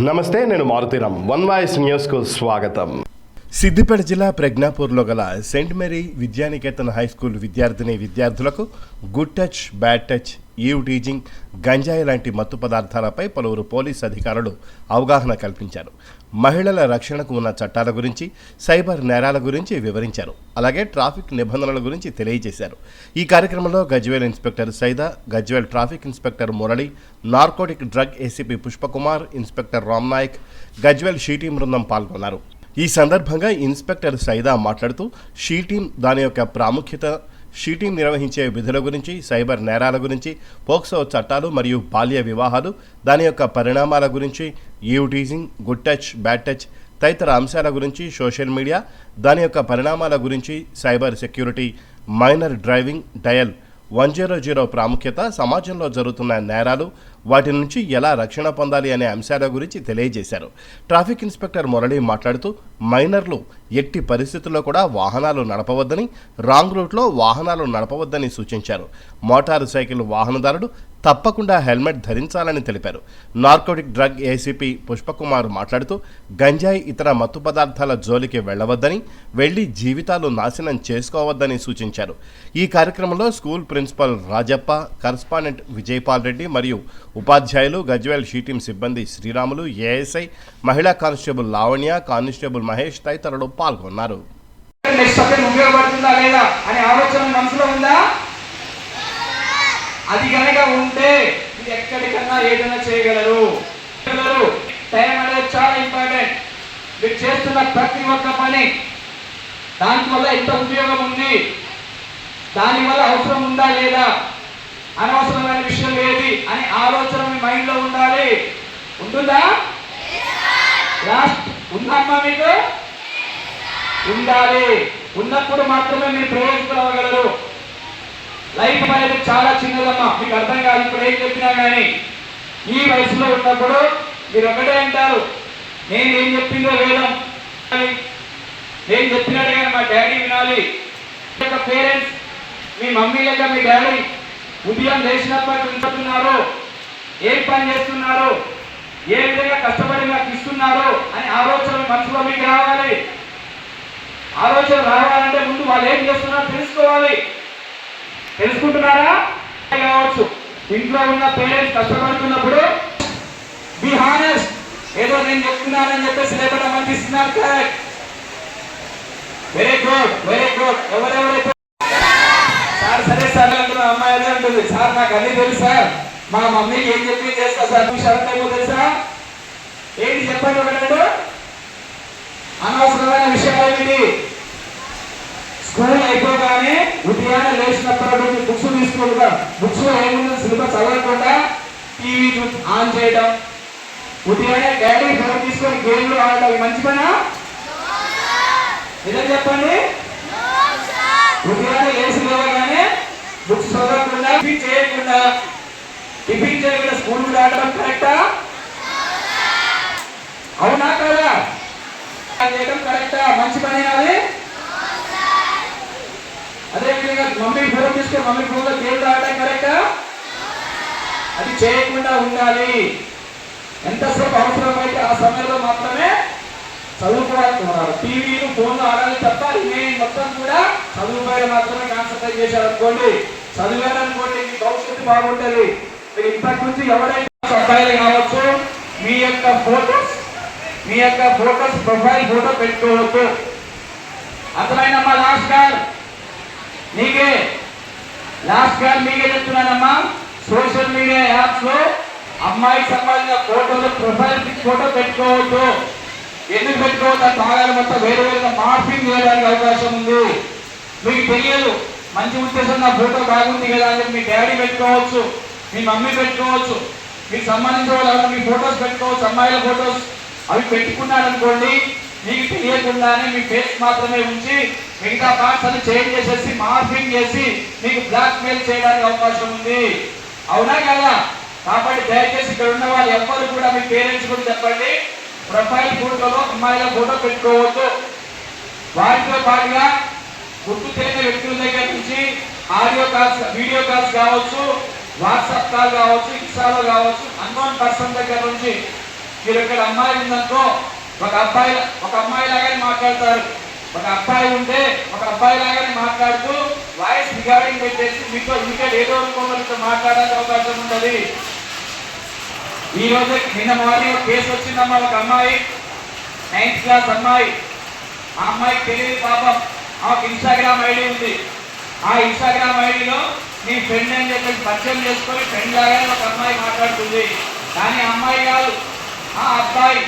నమస్తే, నేను Maruthi Ram. One voice న్యూస్కు స్వాగతం. సిద్దిపేట జిల్లా ప్రజ్ఞాపూర్లో గల Saint Mary Vidyaniketan high school విద్యార్థులకు good touch, bad touch, eve teasing, గంజాయి లాంటి మత్తు పదార్థాలపై పలువురు పోలీస్ అధికారులు అవగాహన కల్పించారు. మహిళల రక్షణకు ఉన్న చట్టాల గురించి, సైబర్ నేరాల గురించి వివరించారు. అలాగే ట్రాఫిక్ నిబంధనల గురించి తెలియజేశారు. ఈ కార్యక్రమంలో Gajwel inspector Saida, Gajwel traffic inspector Murali, narcotic drug ACP Pushpakumar, inspector Ramnayak, Gajwel SHE team బృందం పాల్గొన్నారు. ఈ సందర్భంగా ఇన్స్పెక్టర్ సైదా మాట్లాడుతూ షీటీం, దాని యొక్క ప్రాముఖ్యత, షీటీం నిర్వహించే విధుల గురించి, సైబర్ నేరాల గురించి, పోక్సో చట్టాలు మరియు బాల్య వివాహాలు, దాని యొక్క పరిణామాల గురించి, eve teasing, good touch, bad touch తదితర అంశాల గురించి, సోషల్ మీడియా, దాని యొక్క పరిణామాల గురించి, cyber security, minor driving, dial 100 ప్రాముఖ్యత, సమాజంలో జరుగుతున్న నేరాలు, వాటి నుంచి ఎలా రక్షణ పొందాలి అనే అంశాల గురించి తెలియజేశారు. ట్రాఫిక్ ఇన్స్పెక్టర్ మురళి మాట్లాడుతూ మైనర్లు ఎట్టి పరిస్థితుల్లో కూడా వాహనాలు నడపవద్దని, రాంగ్ రూట్లో వాహనాలు నడపవద్దని సూచించారు. మోటారు సైకిల్ వాహనదారుడు తప్పకుండా హెల్మెట్ ధరించాలని తెలిపారు. నార్కోటిక్ డ్రగ్ ఏసీపీ పుష్పకుమార్ మాట్లాడుతూ గంజాయి, ఇతర మత్తు పదార్థాల జోలికి వెళ్లవద్దని, వెళ్లి జీవితాలు నాశనం చేసుకోవద్దని సూచించారు. ఈ కార్యక్రమంలో school principal Rajappa, correspondent Vijayapal Reddy మరియు ఉపాధ్యాయులు, గజ్వేల్ షీటీం సిబ్బంది శ్రీరాములు, ఏఎస్ఐ, మహిళా కానిస్టేబుల్ లావణ్య, కానిస్టేబుల్ మహేష్ తదితరులు పాల్గొన్నారు. అది కనుక ఉంటే మీరు ఎక్కడికన్నా ఏదైనా చేయగలరు. టైం అనేది చాలా ఇంపార్టెంట్. మీరు చేస్తున్న ప్రతి ఒక్క పని దానివల్ల ఎంత ఉపయోగం ఉంది, దానివల్ల అవసరం ఉందా లేదా, అనవసరమైన విషయం ఏది అని ఆలోచన మీ మైండ్ లో ఉండాలి. ఉంటుందా? ఉందమ్మా మీకు? ఉండాలి. ఉన్నప్పుడు మాత్రమే మీరు ప్రయోజకులు అవ్వగలరు. లైఫ్ అనేది చాలా చిన్నదమ్మా, మీకు అర్థం కాదు ఇప్పుడు ఏం చెప్పినా కానీ. ఈ వయసులో ఉన్నప్పుడు మీరు ఒకటే అంటారు, నేను ఏం చెప్పిందో వేదం, నేను చెప్పినట్టుగా మా డాడీ వినాలి. పేరెంట్స్, మీ మమ్మీ లేక మీ డాడీ ఉదయం లేచినప్పటి ఉంటున్నారు, ఏం పని చేస్తున్నారు, ఏ విధంగా కష్టపడి నాకు ఇస్తున్నారు అని ఆలోచన మనసులో మీకు రావాలి. ఆలోచన రావాలంటే ముందు వాళ్ళు ఏం చేస్తున్నారో తెలుసుకోవాలి. తెలుసుకుంటున్నారా? కావచ్చు ఇంట్లో ఉన్న పేరెంట్స్ కష్టపడుతున్నప్పుడు బి హానెస్ట్, ఏదో నేను చెప్తున్నానని చెప్పేసి లేకుండా పంపిస్తున్నారు. Correct, very good, very good. ఎవరెవరైతే సార్ సరే సార్ అంటున్నా, అమ్మాయి అదే అంటుంది, సార్ నాకు అన్నీ తెలుసు సార్, మా మమ్మీకి ఏం చెప్పి చేస్తా సార్, మీ షరత్ ఏమో తెలుసా? ఏంటి చెప్పండి ఒకటి. అనవసరమైన విషయాలు ఏమిటి? స్కూల్ అయిపోగానే ఉదయాన్నే లేచినప్పుడు బుక్స్ తీసుకోకుండా, బుక్స్ లో ఏముందో సిలబస్ చదవకుండా టీవీ ఆన్ చేయడం, ఉదయాన్నే డాడీ ఫోన్ తీసుకొని గేమ్లు ఆడడం, మంచి పనా? నిజం చెప్పండి. ఉదయాన్నే లేచి లేవగానే బుక్స్ చదవకుండా, టిఫిన్ చేయకుండా స్కూల్ ఆడడం కరెక్టా? అవునా కదా? చేయడం కరెక్టా? మంచి పని అది. అదేవిధంగా మమ్మీ ఫోన్ తీసుకొని మమ్మీ ఫోన్లో గేమ్లు ఆడడం కరెక్టా? అది చేయకుండా ఉండాలి. ఎంతసేపు అవసరమైతే ఆ సమయంలో మాత్రమే చదువుకోవాలి. టీవీలు ఫోన్లు ఆడాలి తప్ప నేను మొత్తం కూడా చదువుపైన మాత్రమే కాన్సన్ట్రేట్ చేశారు అనుకోండి, చదివారనుకోండి మీ భవిష్యత్తు బాగుంటుంది. మీరు ఇంతకు నుంచి ఎవరైనా అబ్బాయిలు కావచ్చు, మీ యొక్క ఫోటోస్ ప్రొఫైల్ ఫోటో పెట్టుకోవద్దు. అసలైనమ్మా లాస్ట్ కాల్ మీకే చెప్తున్నానమ్మా. సోషల్ మీడియా యాప్స్ లో అమ్మాయికి సంబంధించిన ఫోటోలు ప్రొఫైల్ ఫోటో పెట్టుకోవద్దు. ఎందుకు పెట్టుకోవద్దు? భాగాలు మొత్తం వేరే వేరుగా మార్పింగ్ చేయడానికి అవకాశం ఉంది. మీకు తెలియదు, మంచి ఉద్దేశం నా ఫోటో బాగుంది కదా అని మీ డాడీ పెట్టుకోవచ్చు, మీ మమ్మీ పెట్టుకోవచ్చు, మీకు సంబంధించిన వాళ్ళు మీ ఫోటోస్ పెట్టుకోవచ్చు, అమ్మాయిల ఫోటోస్. అవి పెట్టుకున్నారనుకోండి, మీకు తెలియకుండానే మీ ఫేస్ మాత్రమే ఉంచి మిగతా పార్ట్స్ అన్ని చేంజ్ చేసేసి మార్పింగ్ చేసి మీకు బ్లాక్ మెయిల్ చేయడానికి అవకాశం ఉంది. అవునా కదా? కాబట్టి దయచేసి ఇక్కడ ఉన్న వాళ్ళు ఎవ్వరు కూడా మీ పేరెంట్స్ కూడా చెప్పండి, ప్రొఫైల్ ఫోటోలో అమ్మాయిల ఫోటో పెట్టుకోవద్దు. వాటితో పాటుగా గుర్తు తెలియని వ్యక్తుల దగ్గర నుంచి ఆడియో కాల్స్, వీడియో కాల్స్ కావచ్చు, వాట్సాప్ కాల్ కావచ్చు, ఇన్స్టాలో కావచ్చు, అన్నోన్ పర్సన్ దగ్గర నుంచి మీరు ఇక్కడ అమ్మాయి ఉందనుకో, ఒక అమ్మాయి లాగానే మాట్లాడతారు. ఒక అబ్బాయి ఉంటే ఒక అబ్బాయి లాగానే మాట్లాడుతూ వాయిస్ రికార్డింగ్ పెట్టేసి మీతో ఏదో రూపంలో మాట్లాడాల్సిన అవకాశం ఉంటుంది. ఈ రోజు నిన్న మార్నింగ్ ఒక కేసు వచ్చిందమ్మా. ఒక అమ్మాయి 9th క్లాస్ అమ్మాయి, ఆ అమ్మాయికి తెలియదు పాపం, ఆమెకు ఇన్స్టాగ్రామ్ ఐడి ఉంది. ఆ ఇన్స్టాగ్రామ్ ఐడిలో నీ ఫ్రెండ్ అని చెప్పేసి పరిచయం చేసుకొని ఫ్రెండ్ లాగానే ఒక అమ్మాయి మాట్లాడుతుంది. కానీ అమ్మాయి కాదు, ఆ అబ్బాయి.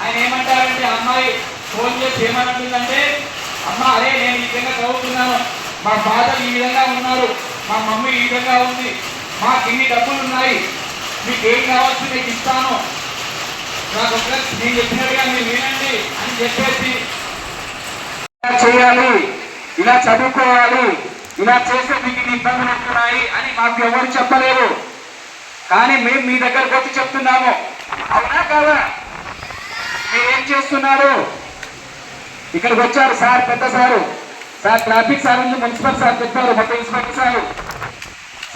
ఆయన ఏమంటారంటే అమ్మాయి ఫోన్ చేసి ఏమంటుందంటే, అమ్మ అరే నేను ఈ విధంగా చదువుతున్నాను, మా ఫాదర్ ఈ విధంగా ఉన్నారు, మా మమ్మీ ఈ విధంగా ఉంది, మాకు ఇన్ని డబ్బులు ఉన్నాయి, మీకు ఏం కావచ్చు మీకు ఇస్తాను, నాకు ఒక నేను చెప్పినట్టుగా మీరు వినండి అని చెప్పేసి చేయాలి, ఇలా చదువుకోవాలి, ఇలా చేస్తే మీకు ఇన్ని ఇబ్బందులు వస్తున్నాయి అని మాకు ఎవరు చెప్పలేరు. కానీ మేము మీ దగ్గరకు వచ్చి చెప్తున్నాము. అవునా కాదా? మీరేం చేస్తున్నారు? ఇక్కడికి వచ్చారు సార్, పెద్ద సారు, సార్ ట్రాఫిక్ సార్ ఉంది, మున్సిపల్ సార్ చెప్పారు, మొత్తం ఇన్స్పెక్టర్ సార్,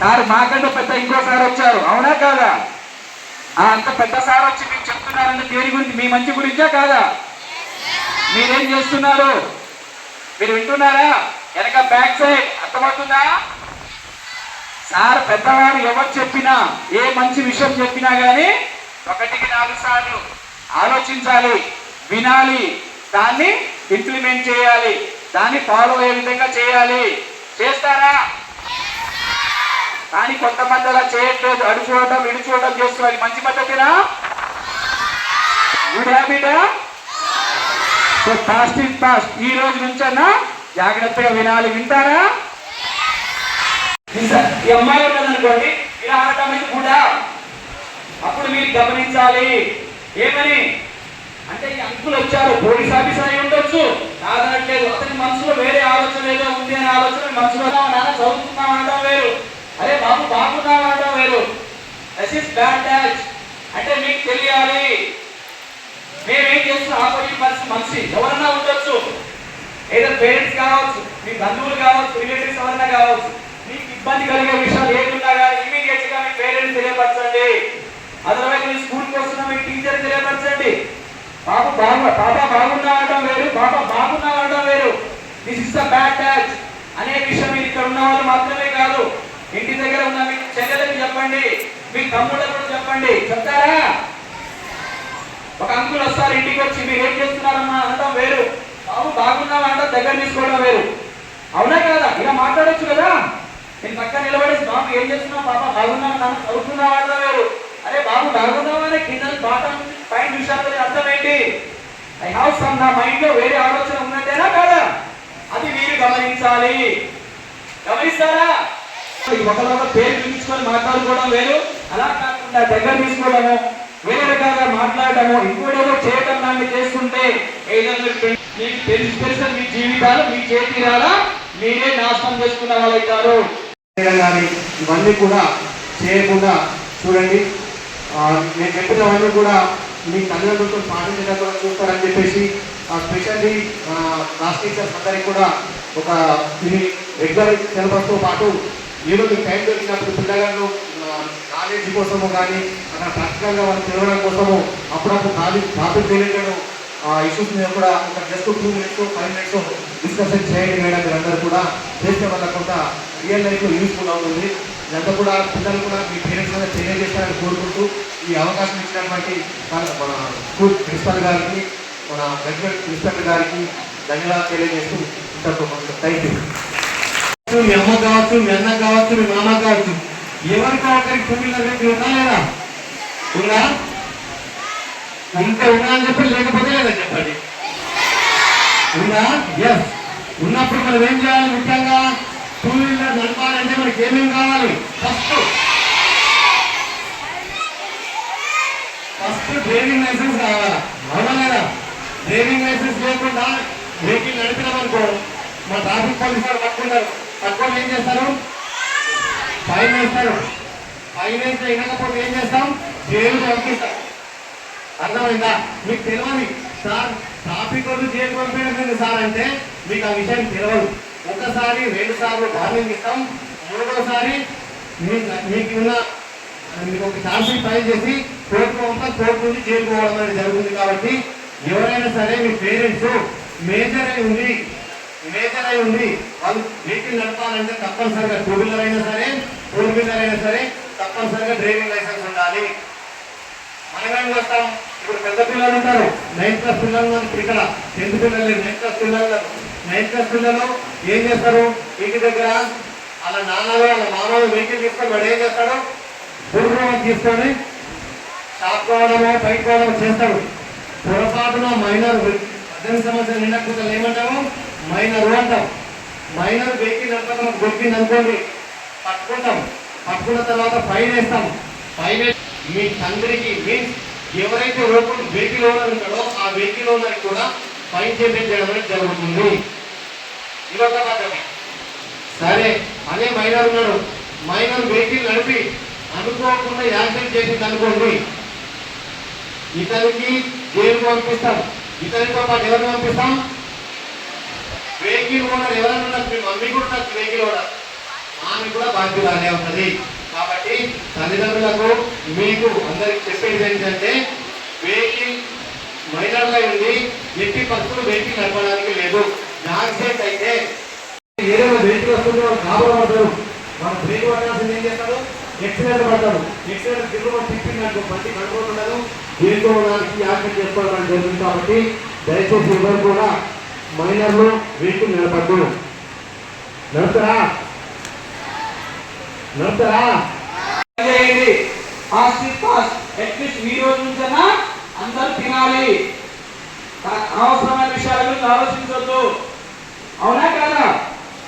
సార్ మాకంటే పెద్ద ఇంకో సార్ వచ్చారు. అవునా కాదా? అంత పెద్ద సార్ వచ్చి మీకు చెప్తున్నారంటే దేని గురించి? మీ మంచి గురించా కాదా? మీరేం చేస్తున్నారు? మీరు వింటున్నారా? వెనక బ్యాక్ సైడ్ అర్థమవుతుందా? సార్ పెద్దవారు ఎవరు చెప్పినా, ఏ మంచి విషయం చెప్పినా కానీ 1కి 4 సార్లు ఆలోచించాలి, వినాలి, దాన్ని ఇంప్లిమెంట్ చేయాలి, దాన్ని ఫాలో అయ్యే విధంగా చేయాలి. చేస్తారా? కానీ కొంతమంది అలా చేయట్లేదు, అడుచోవడం ఇడుచోవడం చేస్తున్నారు. మంచి పద్ధతినా? గుడ్ హ్యాబిటా? So fast is fast. ఈ రోజు నుంచన్నా జాగ్రత్తగా వినాలి. వింటారా? ఈ అమ్మాయి ఉన్నదనుకోండి, ఇలా ఆడటం కూడా అప్పుడు మీరు గమనించాలి. ఏమని అంటే ఈ అంకులు వచ్చారు, పోలీస్ ఆఫీసర్ అయి ఉండొచ్చు, కాదనట్లేదు, అతని మనసులో వేరే ఆలోచన ఏదో ఉంది అనే ఆలోచన మనసులో, నాన్న చదువుతున్నాం అనడం వేరు, అరే బాబు బాగున్నాం అనడం వేరు. This is bad touch. అంటే మీకు తెలియాలి మేమేం చేస్తున్నాం. ఆపోజిట్ మనిషి ఎవరన్నా ఉండొచ్చు, ఏదో పేరెంట్స్ కావచ్చు, మీ బంధువులు కావచ్చు, రిలేటివ్స్ ఎవరన్నా కావచ్చు, మీకు ఇబ్బంది కలిగే విషయాలు ఏమున్నా కానీ ఇమీడియట్ గా మీ పేరెంట్స్ తెలియపరచండి. అదర్వైజ్ మీ స్కూల్కి వస్తున్న మీ టీచర్ తెలియపరచండి. పాప బాగున్నా అనడం వేరు, పాప బాగున్నా అనడం వేరు. This is the bad touch అనే విషయం మీరు ఇక్కడ ఉన్న వాళ్ళు మాత్రమే కాదు, ఇంటి దగ్గర ఉన్న మీ చెల్లెలకు చెప్పండి, మీ తమ్ముళ్ళకు కూడా చెప్పండి. చెప్తారా? ఒక అంకుల్ వస్తారు ఇంటికి వచ్చి, మీరు ఏం చేస్తున్నారమ్మా అనడం వేరు, బాబు బాగున్నావా అంట దగ్గర తీసుకోవడం వేరు. అవునా కదా? ఇలా మాట్లాడొచ్చు కదా. నేను పక్కన నిలబడేసి బాబు ఏం చేస్తున్నావు, పాప బాగున్నావా, నన్ను చదువుతున్నావా అనడం వేరు. అరే బాబు బాగున్నావా అనే కింద బాటం పైన విషయాలు అర్థం ఏంటి? ఐ హావ్ సమ్, నా మైండ్ లో వేరే ఆలోచన ఉన్నట్టేనా కాదా? అది మీరు గమనించాలి. గమనిస్తారా? ఒకరిొక పేరు పిలిపించుకొని మాట్లాడుకోవడం వేరు, అలా కాకుండా దగ్గర తీసుకోవడము, వేరే రకాలుగా మాట్లాడటము, ఇంకోటేదో చేయటం లాంటి చేస్తుంటే ఏదో మీకు తెలిసి మీ జీవితాలు మీ చేతి రాలా మీరే నాశనం చేసుకున్న వాళ్ళు అవుతారు. ఇవన్నీ కూడా చేయకుండా చూడండి. నేను చెప్పినవన్నీ కూడా మీ తల్లిదండ్రులతో పాటించడం కూడా చూస్తారని చెప్పేసి స్పెషల్లీ క్లాస్ టీచర్స్ అందరికీ కూడా ఒక ఇది రెగ్యులర్ సిలబస్తో పాటు ఏదో మీకు టైం దొరికినప్పుడు పిల్లలను నాలెడ్జ్ కోసము కానీ అక్కడ ప్రాక్టికల్గా వాళ్ళు తిరగడం కోసము అప్పుడప్పుడు టాపిక్ రిలేటెడ్ ఇష్యూస్ మీద కూడా ఒక జస్ట్ 2 minutes 5 minutes డిస్కషన్ చేయండి మేడం. మీరందరూ కూడా చేస్తే వల్ల కొంత రియల్ లైఫ్లో యూస్ఫుల్ అవుతుంది. ఇదంతా కూడా పిల్లలు కూడా మీ పేరెంట్స్ మీద తెలియజేస్తారని కోరుకుంటూ ఈ అవకాశం ఇచ్చినటువంటి మన స్కూల్ ప్రిన్సిపల్ గారికి, మన రెగ్యులర్ ఇన్స్పెక్టర్ గారికి ధన్యవాదాలు తెలియజేస్తూ ఇంతకు థ్యాంక్ యూ. మీ అమ్మ కావచ్చు, మీ అన్న కావచ్చు, మీ మామ కావచ్చు, ఎవరికి ఒకరికి పిల్లలకి ఉన్నా లేదా? ఉన్నా? ఇంకా ఉన్నా అని చెప్పండి, లేకపోతే లేదా చెప్పండి. ఉన్నా? ఎస్. ఉన్నప్పుడు మనం ఏం చేయాలి? ముఖ్యంగా 2 వీలర్ నడపాలంటే మనకి ఏమేమి కావాలి? ఫస్ట్ డ్రైవింగ్ లైసెన్స్ కావాలా? అవునా లేదా? డ్రైవింగ్ లైసెన్స్ లేకుండా వెహికల్ నడిపినామనుకో, మా ట్రాఫిక్ పోలీసు వారు పట్టుకుంటారు. పట్టుకొని ఏం చేస్తారు? ఫైన్ వేస్తారు. ఫైన్ వేస్తే వినకపోతే ఏం చేస్తాం? జైలుకి పంపిస్తాం. అర్థమైందా? మీకు తెలియదు సార్, ట్రాఫిక్ వాళ్ళు జైలు పంపించండి సార్ అంటే మీకు ఆ విషయం తెలియదు. ఒకసారి 2 సార్లు వార్నింగ్ ఇస్తాం, 3వ సారి మీకు ఒక ఛార్జ్ ఫైల్ చేసి కోర్టు పంపడం, కోర్టు నుంచి చేరుకోవడం అనేది జరుగుతుంది. కాబట్టి ఎవరైనా సరే మీ పేరెంట్స్ మేజర్ అయి ఉంది వాళ్ళు వెహికల్ నడపాలంటే తప్పనిసరిగా 2 వీలర్ అయినా సరే 4 వీలర్ అయినా సరే తప్పనిసరిగా డ్రైవింగ్ లైసెన్స్ ఉండాలి. మనం ఏం చేస్తాం, ఇప్పుడు పెద్ద పిల్లలు ఉంటారు, 9th క్లాస్ పిల్లలు ఇక్కడ 10th పిల్లలు 9th క్లాస్ పిల్లలు 9th క్లాస్ పిల్లలు ఏం చేస్తారు, ఇంటి దగ్గర వాళ్ళ నాన్నలు వాళ్ళ మామలు వెహికల్ తీసుకొని వాడు ఏం చేస్తాడు, పూర్వం తీసుకొని షాప్ పోవడమో బయట పోవడమో చేస్తాడు. పొరపాటున మైనర్ 18 సంవత్సరాలు నిండకపోతే ఏమంటాము, మైనర్ అంటాం. మైనర్ వెహికల్ నడపడం దొరికింది అనుకోండి, పట్టుకున్న తర్వాత ఫైన్ వేస్తాం. ఫైన్ మీ తండ్రికి మీన్స్ ఎవరైతే వెహికల్ ఓనర్ ఉంటాడో ఆ వెహికల్ ఓనర్ కూడా ఫైన్ చేయడం జరుగుతుంది. ఇదొక పద్ధతి. సరే, అదే మైనర్ ఉన్నాడు, మైనర్ వెహికల్ నడిపి అనుకోకుండా యాక్సిడెంట్ చేసింది అనుకోండి, ఇతనికి జైలుకు పంపిస్తాం. ఇతనితో పాటు ఎవరిని పంపిస్తాం, వెహికల్ ఓనర్ ఎవరైనా ఉండదు, మీ మమ్మీ కూడా ఉండదు, వెహికల్ ఓనర్ ఆమె కూడా బాధ్యురాలే ఉన్నది. కాబట్టి తల్లిదండ్రులకు మీకు అందరికి చెప్పేది ఏంటంటే, వెహికల్ మైనర్లో ఉంది, ఎట్టి పరిస్థితులు వెహికల్ నడపడానికి లేదు. యాక్సిడెంట్ అయితే ఏదైనా వెహికల్ వస్తుంది వాళ్ళు కాబోతారు, వాళ్ళు బ్రేక్ పడాల్సింది ఏం చేస్తారు, ఎక్సిడెంట్ పడతారు. ఎక్సిడెంట్ తిరుగుబాటు తిప్పిందంటూ బండి కంట్రోల్ ఉండదు, దేనికోవడానికి యాక్సిడెంట్ చేసుకోవడం జరుగుతుంది. కాబట్టి దయచేసి ఎవరు కూడా మైనర్లు వెహికల్ నడపద్దు. నడుపుతారా? అట్లీస్ట్ ఈ రోజు నుంచైనా అందరూ తినాలి, అవసరమైన విషయాల గురించి ఆలోచించవద్దు. అవునా కదా?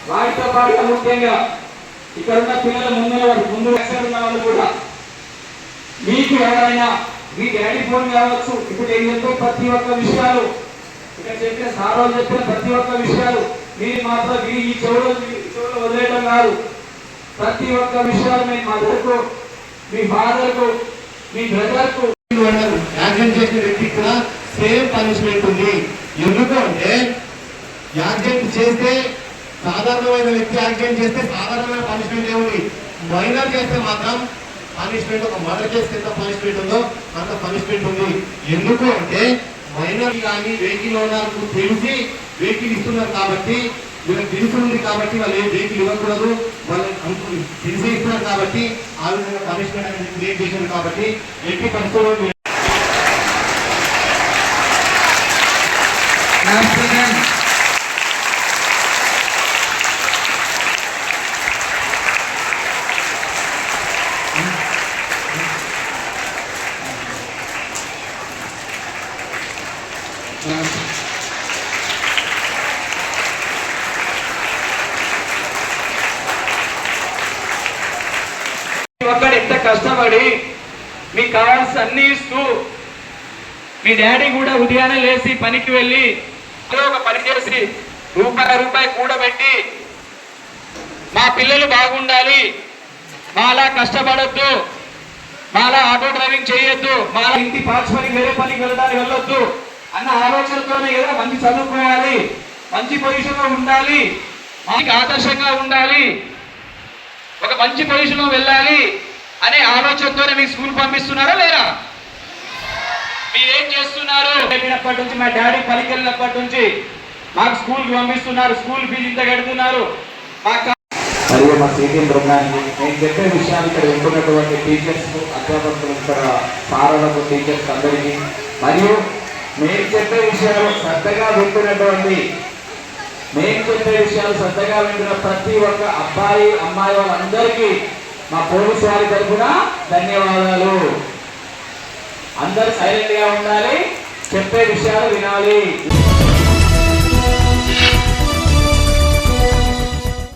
వాటితో పాటుగా ముఖ్యంగా ఇక్కడ ఉన్న పిల్లల ముందు ఉన్న వాళ్ళు కూడా మీకు ఎవరైనా మీ డాడీ ఫోన్ కావచ్చు, ఇప్పుడు ఏం చెప్తే ప్రతి ఒక్క విషయాలు ఇక్కడ చెప్పిన సార్ చెప్పిన ప్రతి ఒక్క విషయాలు మీరు మాత్రం ఈ చెవులో వదిలేయడం కాదు. ప్రతి ఒక్క విషయాలు మీ మదర్కు, మీ ఫాదర్కు, మీ బ్రదర్కు యాక్సిడెంట్ చేసిన వ్యక్తికి కూడా సేమ్ పనిష్మెంట్ ఉంది. ఎందుకు అంటే, యాక్సిడెంట్ చేస్తే సాధారణమైన వ్యక్తి యాక్సిడెంట్ చేస్తే సాధారణమైన పనిష్మెంట్ ఏముంది, మైనర్ చేస్తే మాత్రం పనిష్మెంట్, ఒక మర్డర్ చేస్తే ఎంత పనిష్మెంట్ ఉందో అంత పనిష్మెంట్ ఉంది. ఎందుకు అంటే, మైనర్ కానీ వెహికల్ ఓనర్కు తెలిసి వెహికల్ ఇస్తున్నారు కాబట్టి, వీళ్ళకి తెలిసి ఉంది కాబట్టి వాళ్ళు ఏ వెహికల్ ఇవ్వకూడదు, వాళ్ళు తెలిసి ఇస్తున్నారు కాబట్టి ఆ విధంగా పనిష్మెంట్ అనేది క్రియేట్ చేశారు. కాబట్టి ఎట్టి పరిస్థితుల్లో ఒక్కడు ఎంత కష్టపడి మీకు కావాల్సిన అన్ని ఇస్తూ, మీ డాడీ కూడా ఉదయాన్నే లేచి పనికి వెళ్ళి ఒక పని చేసి రూపాయి కూడబెట్టి మా పిల్లలు బాగుండాలి, మాలా కష్టపడొద్దు, మాలా ఆటో డ్రైవింగ్ చేయొద్దు, మాలా ఇంటి పార్ట్స్ పని వేరే పనికి వెళ్ళడానికి వెళ్ళొద్దు అన్న ఆలోచనతోనే ఏదో మంచి చదువుకోవాలి, మంచి పొజిషన్ లో ఉండాలి, మనకి ఆదర్శంగా ఉండాలి, ఒక మంచి పొజిషన్ లో వెళ్ళాలి అనే ఆలోచనతోనే మీకు స్కూల్ పంపిస్తున్నారా లేరా? మీరేం చేస్తున్నారు? వెళ్ళినప్పటి నుంచి మా డాడీ పనికి వెళ్ళినప్పటి నుంచి మాకు స్కూల్కి పంపిస్తున్నారు, స్కూల్ ఫీజు ఇంత కడుతున్నారు. మరియు మా సీనియర్ బృందానికి నేను చెప్పే విషయాలు ఇక్కడ వింటున్నటువంటి టీచర్స్, అధ్యాపకులు, ఇక్కడ సారాలకు, టీచర్స్ అందరికీ, మరియు మేము చెప్పే విషయాలు శ్రద్ధగా వింటున్నటువంటి ప్రతి ఒక్క అబ్బాయి అమ్మాయి వాళ్ళందరికీ మా పోలీసు వారి తరఫున ధన్యవాదాలు. అందరూ సైలెంట్ గా ఉండాలి, చెప్పే విషయాలు వినాలి.